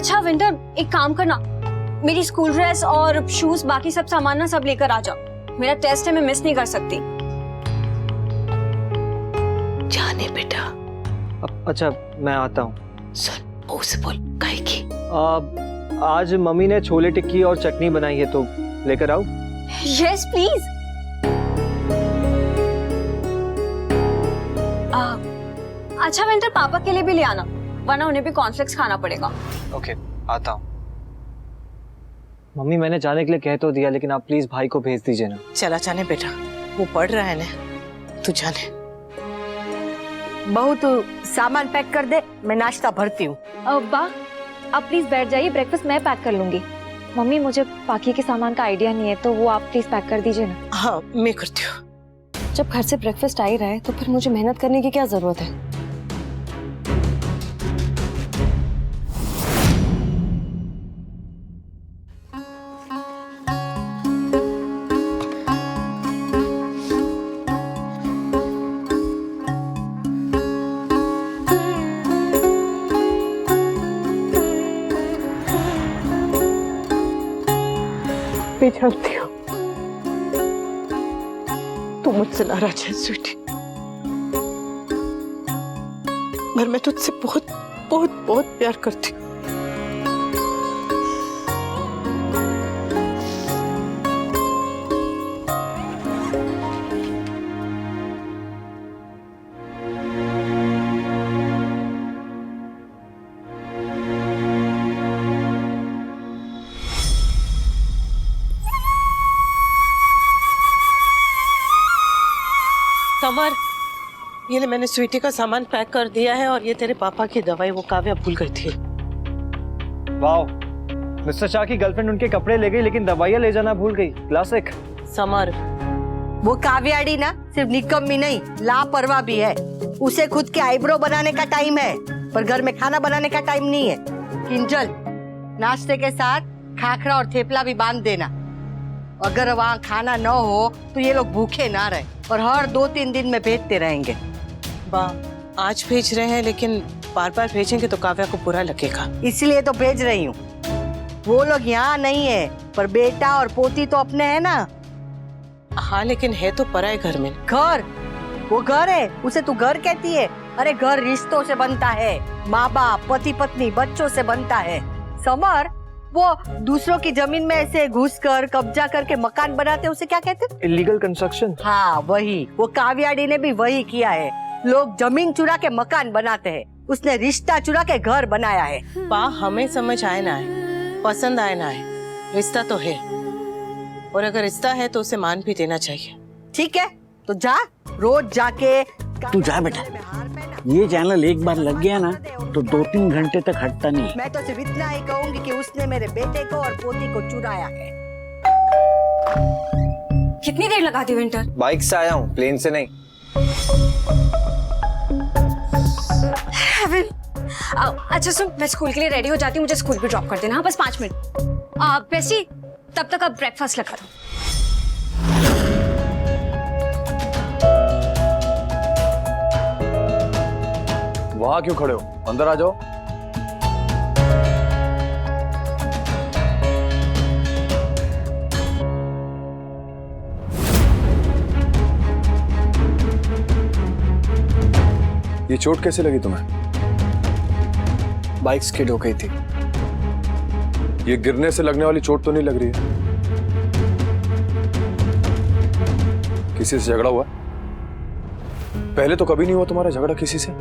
अच्छा विंटर, एक काम करना, मेरी स्कूल ड्रेस और शूज बाकी सब सामान ना सब लेकर आ जाओ। मेरा टेस्ट है, मैं मिस नहीं कर सकती। जाने बेटा। अच्छा मैं आता हूँ। सुन, मुंह से बोल, काहे की? आज मम्मी ने छोले टिक्की और चटनी बनाई है, तो लेकर आओ। Yes please. अच्छा विंटर, पापा के लिए भी ले आना, वरना उन्हें भी कॉर्नफ्लेक्स खाना पड़ेगा। ओके, आता हूँ। मम्मी मैंने जाने के लिए कह तो दिया, लेकिन आप प्लीज भाई को भेज दीजिए ना। चला जाने बेटा, वो पढ़ रहा है ना, तू जाने। बहू तू सामान पैक कर दे, मैं नाश्ता भरती हूँ। बा, आप प्लीज बैठ जाइए, ब्रेकफास्ट मैं पैक कर लूंगी। मम्मी मुझे बाकी के सामान का आइडिया नहीं है, तो वो आप प्लीज पैक कर दीजिए ना। हाँ मैं करती हूँ। जब घर से ब्रेकफास्ट आ ही रहा है तो फिर मुझे मेहनत करने की क्या जरूरत है? मैं जानती हूँ तू मुझसे नाराज है स्वीटी, पर मैं तुझसे बहुत बहुत बहुत प्यार करती हूँ। समर, ये ले मैंने स्वीटी का सामान पैक कर दिया है, और ये तेरे पापा की दवाई वो काव्या भूल गई थी। वाओ, मिस्टर शाह की गर्लफ्रेंड उनके कपड़े ले गई, लेकिन दवाइयाँ ले जाना भूल गई। क्लासिक। समर, वो काव्याड़ी ना सिर्फ निकम्मी नहीं, लापरवाह भी है। उसे खुद के आईब्रो बनाने का टाइम है, पर घर में खाना बनाने का टाइम नहीं है। किंजल, नाश्ते के साथ खाखरा और थेपला भी बांध देना। अगर वहाँ खाना न हो तो ये लोग भूखे ना रहे, और हर 2-3 दिन में भेजते रहेंगे। बा, आज भेज रहे हैं, लेकिन बार बार भेजेंगे तो काव्या को बुरा लगेगा, इसलिए तो भेज रही हूँ। वो लोग यहाँ नहीं है, पर बेटा और पोती तो अपने हैं ना। हाँ लेकिन है तो पराए घर में। घर, वो घर है, उसे तू घर कहती है? अरे घर रिश्तों से बनता है, माँ बाप, पति पत्नी, बच्चों से बनता है। समर, वो दूसरों की जमीन में ऐसे घुसकर कब्जा करके मकान बनाते, उसे क्या कहते? Illegal construction. हाँ वही, वो काव्याड़ी ने भी वही किया है। लोग जमीन चुरा के मकान बनाते हैं, उसने रिश्ता चुरा के घर बनाया है। बा, हमें समझ आए ना आए, पसंद आए ना आए, रिश्ता तो है, और अगर रिश्ता है तो उसे मान भी देना चाहिए। ठीक है, तो जा, रोज जाके। तू जा बेटा, ये चैनल एक बार लग गया ना तो 2-3 घंटे तक हटता नहीं। मैं तो सिर्फ इतना ही कहूंगी कि उसने मेरे बेटे को और पोती को चुराया है। कितनी देर लगा दी विंटर? बाइक से आया हूँ, प्लेन से नहीं। अच्छा सुन, मैं स्कूल के लिए रेडी हो जाती हूँ, मुझे स्कूल पे ड्रॉप कर देना। हाँ बस 5 मिनट। बेसी, तब तक अब ब्रेकफास्ट लगा दो। वहां क्यों खड़े हो, अंदर आ जाओ। ये चोट कैसे लगी तुम्हें? बाइक स्किड हो गई थी। ये गिरने से लगने वाली चोट तो नहीं लग रही है? किसी से झगड़ा हुआ? पहले तो कभी नहीं हुआ तुम्हारा झगड़ा किसी से?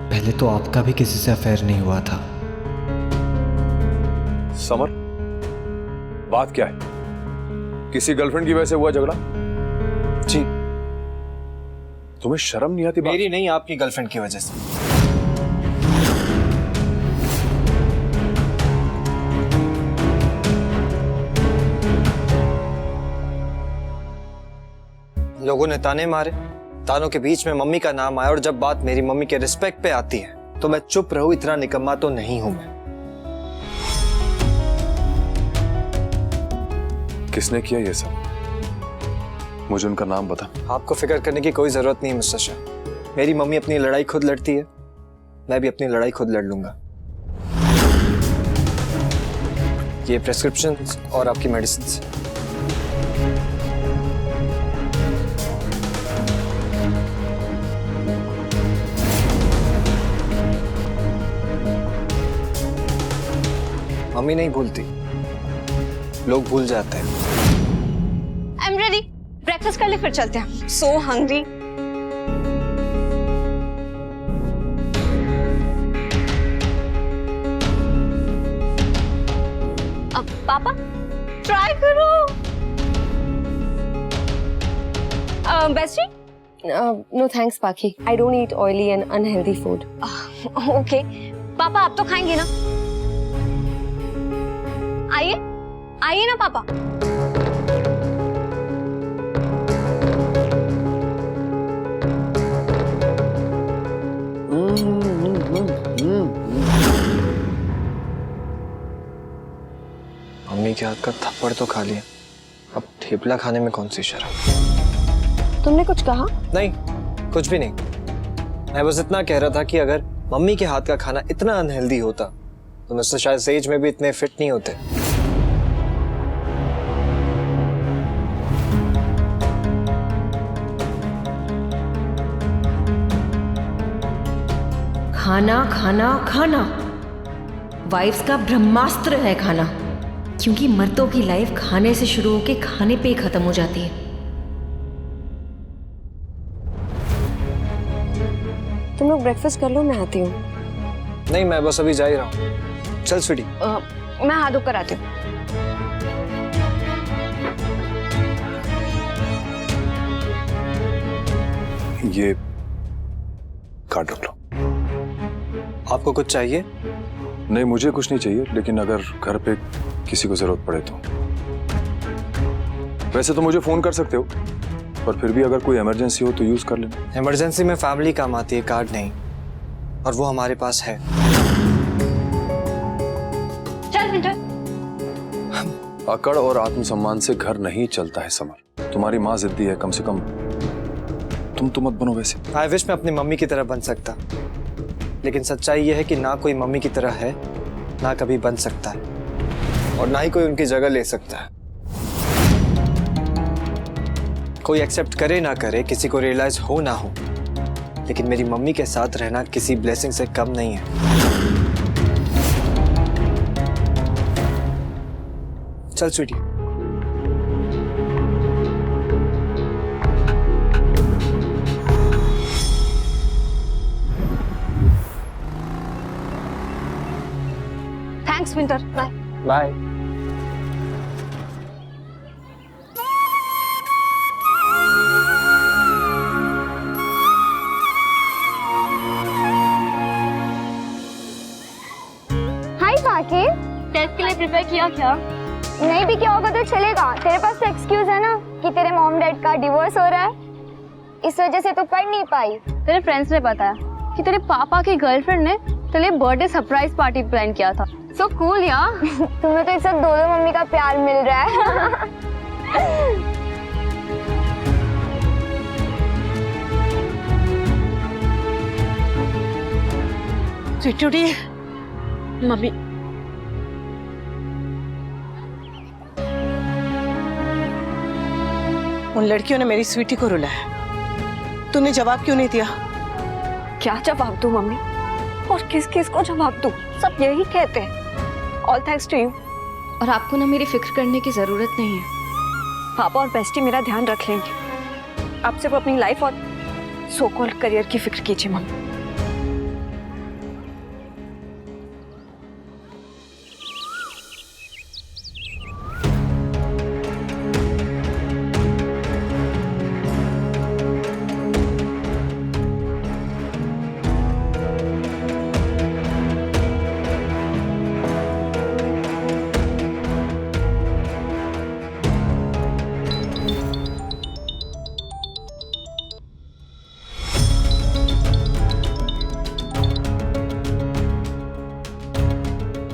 पहले तो आपका भी किसी से अफेयर नहीं हुआ था। समर, बात क्या है? किसी गर्लफ्रेंड की वजह से हुआ झगड़ा? जी। तुम्हें शर्म नहीं आती? मेरी नहीं, आपकी गर्लफ्रेंड की वजह से। लोगों ने ताने मारे, तानों के बीच में मम्मी का नाम आया, और जब बात मेरी मम्मी के रिस्पेक्ट पे आती है तो मैं चुप रहूं, इतना निकम्मा तो नहीं हूं मैं। किसने किया ये सब? मुझे उनका नाम बता। आपको फिक्र करने की कोई जरूरत नहीं मिस्टर शाह। मेरी मम्मी अपनी लड़ाई खुद लड़ती है, मैं भी अपनी लड़ाई खुद लड़ लूंगा। ये प्रेस्क्रिप्शन और आपकी मेडिसिन। मम्मी नहीं भूलती, लोग भूल जाते हैं। आई एम रेडी, ब्रेकफास्ट कर ले फिर चलते हैं। So hungry. अब पापा ट्राई करो। बेस्टी? नो थैंक्स पाखी, I don't eat oily and unhealthy food. Okay पापा, आप तो खाएंगे ना? आइए आइए ना पापा। मम्मी के हाथ का थप्पड़ तो खा लिया, अब ठेपला खाने में कौन सी शर्म। तुमने कुछ कहा? नहीं, कुछ भी नहीं। मैं बस इतना कह रहा था कि अगर मम्मी के हाथ का खाना इतना अनहेल्दी होता तो मिस्टर शायद सेज में भी इतने फिट नहीं होते। खाना खाना खाना वाइफ्स का ब्रह्मास्त्र है खाना, क्योंकि मर्दों की लाइफ खाने से शुरू होके खाने पे ही खत्म हो जाती है। तुम लोग ब्रेकफास्ट कर लो, मैं आती हूँ। नहीं, मैं बस अभी जा ही रहा हूँ। चल स्वीटी। मैं हाथ धोकर आती हूँ। ये कार्ड रख लो। आपको कुछ चाहिए? नहीं, मुझे कुछ नहीं चाहिए, लेकिन अगर घर पे किसी को जरूरत पड़े तो। वैसे तो मुझे फोन कर सकते हो, पर फिर भी अगर कोई इमरजेंसी हो तो यूज कर लेना। इमरजेंसी में फैमिली काम आती है, कार्ड नहीं, और वो हमारे पास है। चल विंटर। अकड़ और आत्मसम्मान से घर नहीं चलता है समर। तुम्हारी माँ जिद्दी है, कम से कम तुम तो मत बनो वैसे। आई विश मैं अपनी मम्मी की तरह बन सकता, लेकिन सच्चाई यह है कि ना कोई मम्मी की तरह है, ना कभी बन सकता है, और ना ही कोई उनकी जगह ले सकता है। कोई एक्सेप्ट करे ना करे, किसी को रियलाइज हो ना हो, लेकिन मेरी मम्मी के साथ रहना किसी ब्लेसिंग से कम नहीं है। चल sweetie. Thanks Winter, bye bye. Hi पाके, टेस्ट के लिए प्रिपेयर किया क्या? नहीं भी किया होगा तो चलेगा। तेरे पास तो एक्सक्यूज है ना कि तेरे मॉम डैड का डिवोर्स हो रहा है, इस वजह से तू पढ़ नहीं पाई। तेरे फ्रेंड्स ने बताया कि तेरे पापा की गर्लफ्रेंड ने तेरे बर्थडे सरप्राइज पार्टी प्लान किया था। सो कूल यार। तुम्हें तो एक साथ दो मम्मी का प्यार मिल रहा है। स्वीटी, मम्मी उन लड़कियों ने मेरी स्वीटी को रुलाया, तूने जवाब क्यों नहीं दिया? क्या जवाब दूं मम्मी, और किस किस को जवाब दूं? सब यही कहते हैं ऑल थैंक्स टू यू। और आपको ना मेरी फिक्र करने की जरूरत नहीं है। पापा और बेस्टी मेरा ध्यान रख लेंगे। आप सिर्फ अपनी लाइफ और सो कॉल्ड करियर की फिक्र कीजिए mummy.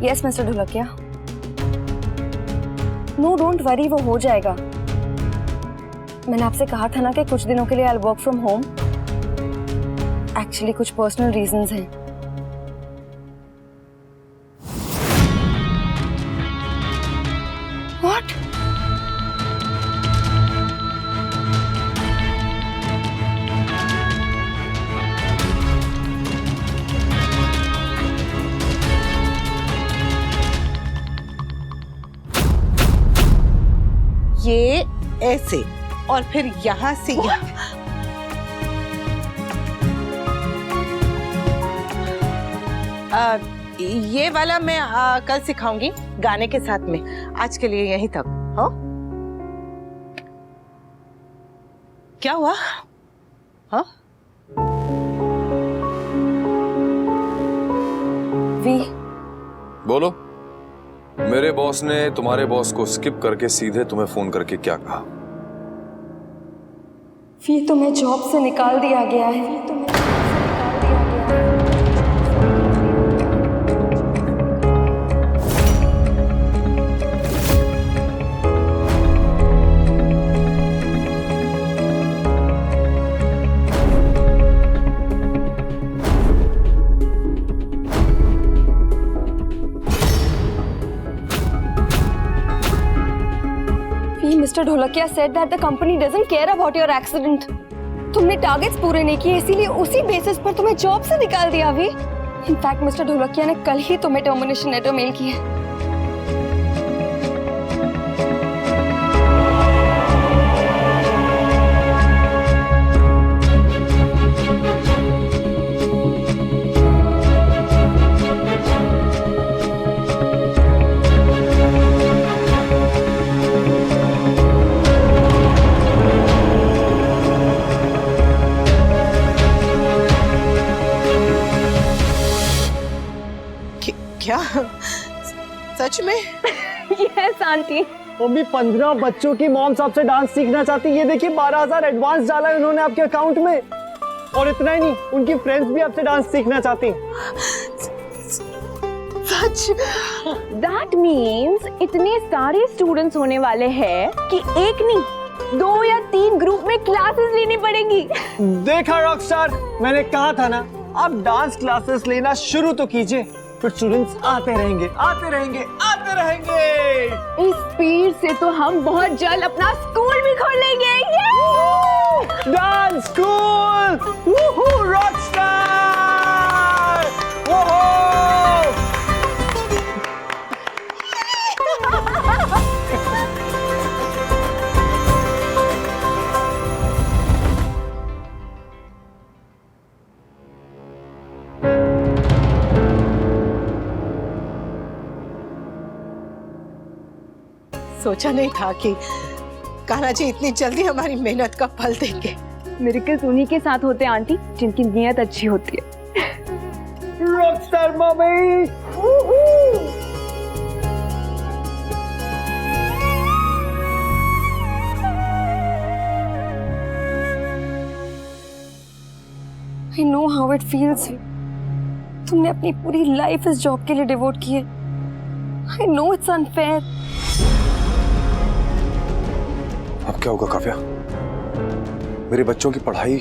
Yes mister Dholakia. No don't worry, वो हो जाएगा। मैंने आपसे कहा था ना कि कुछ दिनों के लिए I will work from home. Actually कुछ पर्सनल रीजंस हैं। ऐसे और फिर यहाँ से यहाँ। ये वाला मैं कल सिखाऊंगी गाने के साथ में। आज के लिए यहीं तक। हाँ, क्या हुआ? हाँ, वी बोलो। मेरे बॉस ने तुम्हारे बॉस को स्किप करके सीधे तुम्हें फोन करके क्या कहा? वी तुम्हें जॉब से निकाल दिया गया है। Mr. Dholakia said that the company doesn't care about your accident. तुमने टारगेट्स पूरे नहीं किए, इसीलिए उसी बेसिस पर तुम्हें जॉब से निकाल दिया अभी। इनफैक्ट मिस्टर ढोलकिया ने कल ही तुम्हें टर्मिनेशन लेटर मेल किया है। क्या सच में? Yes aunty. मम्मी 15 बच्चों की मॉम्स आपसे डांस सीखना चाहती है। ये देखिए 12,000 एडवांस डाला है उन्होंने आपके अकाउंट में। और इतना ही नहीं, उनकी फ्रेंड्स भी आपसे डांस सीखना चाहती हैं। सच? That means इतने सारे स्टूडेंट्स होने वाले हैं कि एक नहीं 2 या 3 ग्रुप में क्लासेस लेनी पड़ेगी। देखा रॉकस्टार, मैंने कहा था ना, आप डांस क्लासेस लेना शुरू तो कीजिए, फिर स्टूडेंट्स आते रहेंगे आते रहेंगे आते रहेंगे। इस स्पीड से तो हम बहुत जल्द अपना स्कूल भी खोल लेंगे। Dance school, वूहू, Rockstar, वूहू। सोचा नहीं था कि कान्हा जी इतनी जल्दी हमारी मेहनत का फल देंगे। मिरेकल्स उन्हीं के साथ होते हैं आंटी, जिनकी नीयत अच्छी होती है। Rockstar mummy. I know how it feels. तुमने अपनी पूरी लाइफ इस जॉब के लिए डिवोट की है। I know it's unfair. अब क्या होगा काव्या? मेरे बच्चों की पढ़ाई,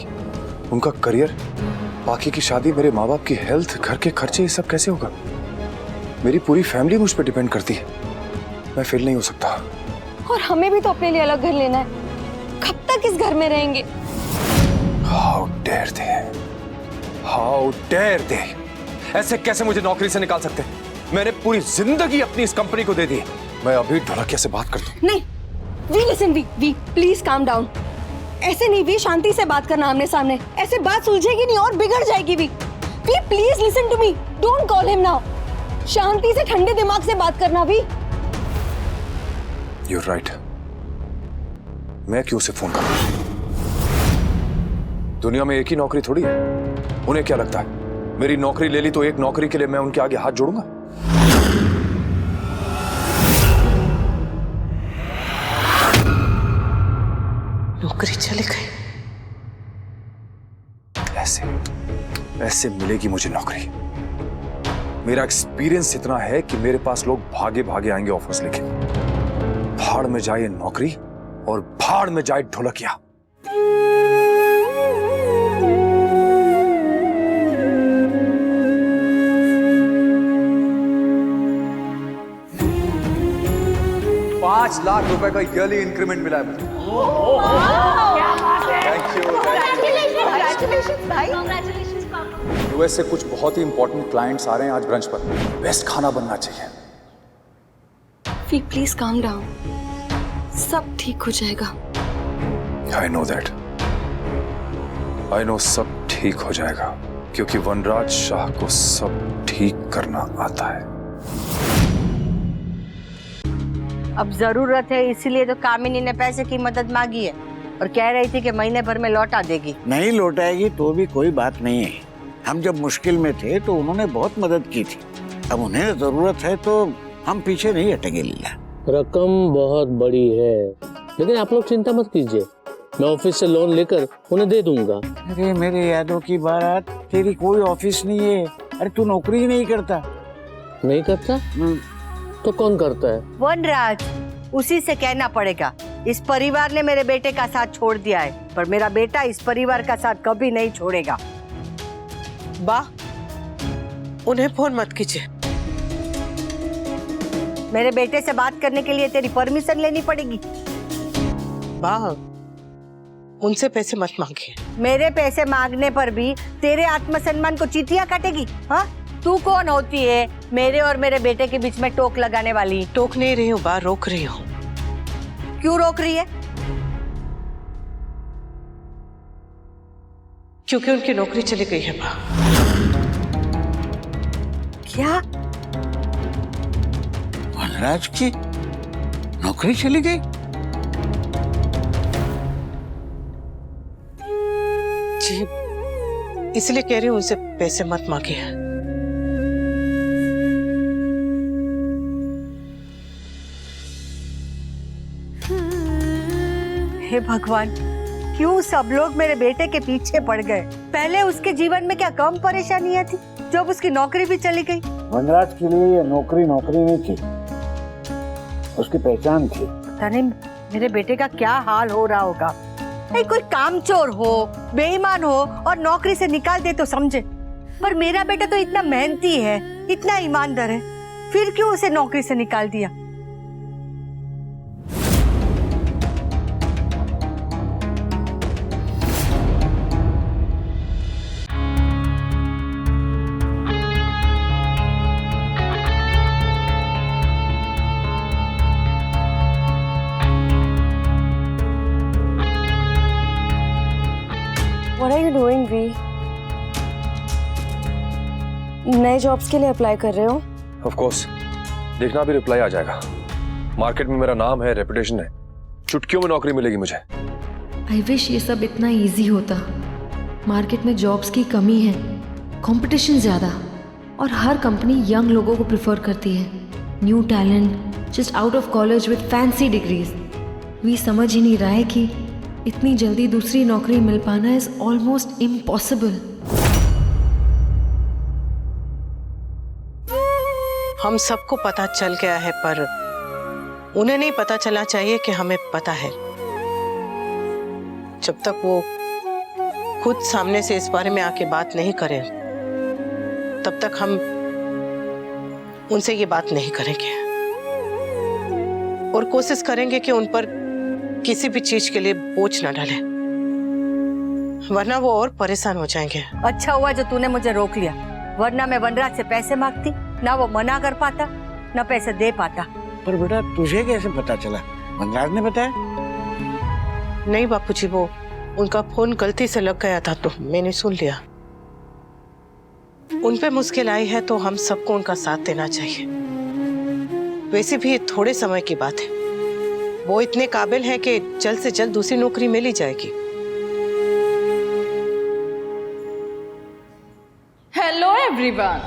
उनका करियर, बाकी की शादी, मेरे माँ बाप की हेल्थ, घर के खर्चे, ये सब कैसे होगा? मेरी पूरी फैमिली मुझ पर डिपेंड करती है। मैं फेल नहीं हो सकता। और हमें भी तो अपने लिए अलग घर लेना है। कब तक इस घर में रहेंगे? How dare they? How dare they? ऐसे कैसे मुझे नौकरी से निकाल सकते? मैंने पूरी जिंदगी अपनी इस कंपनी को दे दी। मैं अभी ढोलकिया से बात करता हूँ। नहीं, we listen, we please calm down. ऐसे नहीं वी, शांति से बात करना आमने सामने। ऐसे बात सुलझेगी नहीं और बिगड़ जाएगी we please listen to me, don't call him now. शांति से ठंडे दिमाग से बात करना वी। You're right. मैं क्यों उसे फोन करूं? दुनिया में एक ही नौकरी थोड़ी है। उन्हें क्या लगता है मेरी नौकरी ले ली तो एक नौकरी के लिए मैं उनके आगे हाथ जोड़ूंगा? नौकरी चली गई। ऐसे मिलेगी मुझे नौकरी। मेरा एक्सपीरियंस इतना है कि मेरे पास लोग भागे भागे आएंगे ऑफर्स लेके। भाड़ में जाए नौकरी और भाड़ में जाए ढोलकिया। $5 लाख का ईयरली इंक्रीमेंट मिला है मुझे। Thank you. यूएस से कुछ बहुत ही इंपॉर्टेंट क्लाइंट्स आ रहे हैं आज ब्रंच पर। बेस्ट खाना बनना चाहिए। वी प्लीज काम डाउन, सब ठीक हो जाएगा। I know that, I know सब ठीक हो जाएगा क्योंकि वनराज शाह को सब ठीक करना आता है। अब जरूरत है इसीलिए तो कामिनी ने पैसे की मदद मांगी है और कह रही थी कि महीने भर में लौटा देगी। नहीं लौटाएगी तो भी कोई बात नहीं है। हम जब मुश्किल में थे तो उन्होंने बहुत मदद की थी। अब उन्हें जरूरत है तो हम पीछे नहीं हटेंगे लीला। रकम बहुत बड़ी है, लेकिन आप लोग चिंता मत कीजिए, मैं ऑफिस से लोन लेकर उन्हें दे दूंगा। अरे मेरे यादों की बात, तेरी कोई ऑफिस नहीं है। अरे तू नौकरी ही नहीं करता। नहीं करता? तो कौन करता है? वनराज, उसी से कहना पड़ेगा। इस परिवार ने मेरे बेटे का साथ छोड़ दिया है, पर मेरा बेटा इस परिवार का साथ कभी नहीं छोड़ेगा। बा, उन्हें फोन मत कीजिए। मेरे बेटे से बात करने के लिए तेरी परमिशन लेनी पड़ेगी। बा, उनसे पैसे मत मांगिए। मेरे पैसे मांगने पर भी तेरे आत्मसम्मान को चीटियां काटेगी? हाँ, तू कौन होती है मेरे और मेरे बेटे के बीच में टोक लगाने वाली? टोक नहीं रही हूँ बा, रोक रही हूँ। क्यों रोक रही है? क्योंकि उनकी नौकरी चली गई है बा। क्या? वनराज की नौकरी चली गई? जी, इसलिए कह रही हूँ उनसे पैसे मत मांगिए। हे भगवान, क्यों सब लोग मेरे बेटे के पीछे पड़ गए? पहले उसके जीवन में क्या कम परेशानियां थी जब उसकी नौकरी भी चली गई? वनराज के लिए ये नौकरी नहीं थी, उसकी पहचान थी। पता नहीं मेरे बेटे का क्या हाल हो रहा होगा। नहीं, कोई कामचोर हो, बेईमान हो और नौकरी से निकाल दे तो समझे, पर मेरा बेटा तो इतना मेहनती है, इतना ईमानदार है, फिर क्यों उसे नौकरी से निकाल दिया? What are you doing, V? नए जॉब्स के लिए अप्लाई कर रहे हो? ऑफ कोर्स, देखना भी रिप्लाई आ जाएगा। मार्केट में मेरा नाम है, रेपुटेशन है, चुटकियों में नौकरी मिलेगी मुझे। आई विश ये सब इतना इजी होता। मार्केट में जॉब्स की कमी है, कंपटीशन ज़्यादा, और हर कंपनी यंग लोगों को प्रेफर करती है। New talent just out of college with fancy degrees. We समझ ही नहीं रहा है कि इतनी जल्दी दूसरी नौकरी मिल पाना इज ऑलमोस्ट इम्पॉसिबल। हम सबको पता चल गया है, पर उन्हें नहीं पता चलना चाहिए कि हमें पता है। जब तक वो खुद सामने से इस बारे में आके बात नहीं करें, तब तक हम उनसे ये बात नहीं करेंगे और कोशिश करेंगे कि उन पर किसी भी चीज के लिए बोझ ना डालें, वरना वो और परेशान हो जाएंगे। अच्छा हुआ जो तूने मुझे रोक लिया, वरना मैं वनराज से पैसे मांगती, ना वो मना कर पाता ना पैसे दे पाता। पर बेटा तुझे कैसे पता चला? वनराज ने बताया? नहीं बापूजी, वो उनका फोन गलती से लग गया था तो मैंने सुन लिया। उन पे मुश्किल आई है तो हम सबको उनका साथ देना चाहिए। वैसे भी ये थोड़े समय की बात है, वो इतने काबिल हैं कि जल्द से जल्द दूसरी नौकरी मिल ही जाएगी। Hello everyone,